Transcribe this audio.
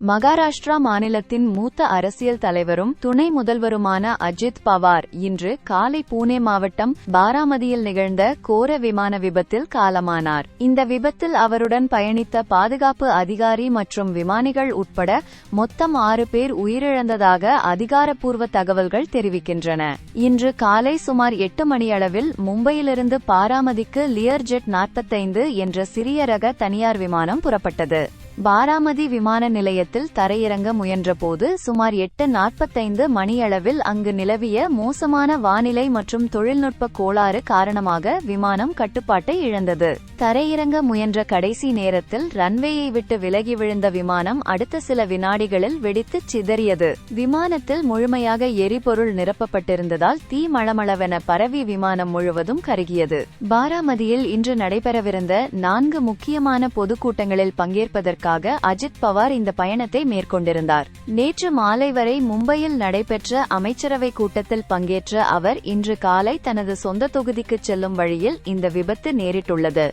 மகாராஷ்டிரா மாநிலத்தின் மூத்த அரசியல் தலைவரும் துணை முதல்வருமான அஜித் பவார் இன்று காலை புனே மாவட்டம் பாராமதியில் நிகழ்ந்த கோர விமான விபத்தில் காலமானார். இந்த விபத்தில் அவருடன் பயணித்த பாதுகாப்பு அதிகாரி மற்றும் விமானிகள் உட்பட மொத்தம் 6 பேர் உயிரிழந்ததாக அதிகாரப்பூர்வ தகவல்கள் தெரிவிக்கின்றன. இன்று காலை சுமார் 8 மணியளவில் மும்பையிலிருந்து பாராமதிக்கு லியர்ஜெட் 45 என்ற சிறிய ரக தனியார் விமானம் புறப்பட்டது. பாராமதி விமான நிலையத்தில் தரையிறங்க முயன்றபோது சுமார் 8:45 மணியளவில் அங்கு நிலவிய மோசமான வானிலை மற்றும் தொழில்நுட்ப கோளாறு காரணமாக விமானம் கட்டுப்பாட்டை இழந்தது. தரையிறங்க முயன்ற கடைசி நேரத்தில் ரன்வேயை விட்டு விலகி விழுந்த விமானம் அடுத்த சில வினாடிகளில் வெடித்து சிதறியது. விமானத்தில் முழுமையாக எரிபொருள் நிரப்பப்பட்டிருந்ததால் தீ மளமளவென பரவி விமானம் முழுவதும் கருகியது. பாராமதியில் இன்று நடைபெறவிருந்த 4 முக்கியமான பொதுக்கூட்டங்களில் பங்கேற்பதற்கு அஜித் பவார் இந்த பயணத்தை மேற்கொண்டிருந்தார். நேற்று மாலை வரை மும்பையில் நடைபெற்ற அமைச்சரவை கூட்டத்தில் பங்கேற்ற அவர் இன்று காலை தனது சொந்த தொகுதிக்கு செல்லும் வழியில் இந்த விபத்து நேரிட்டுள்ளது.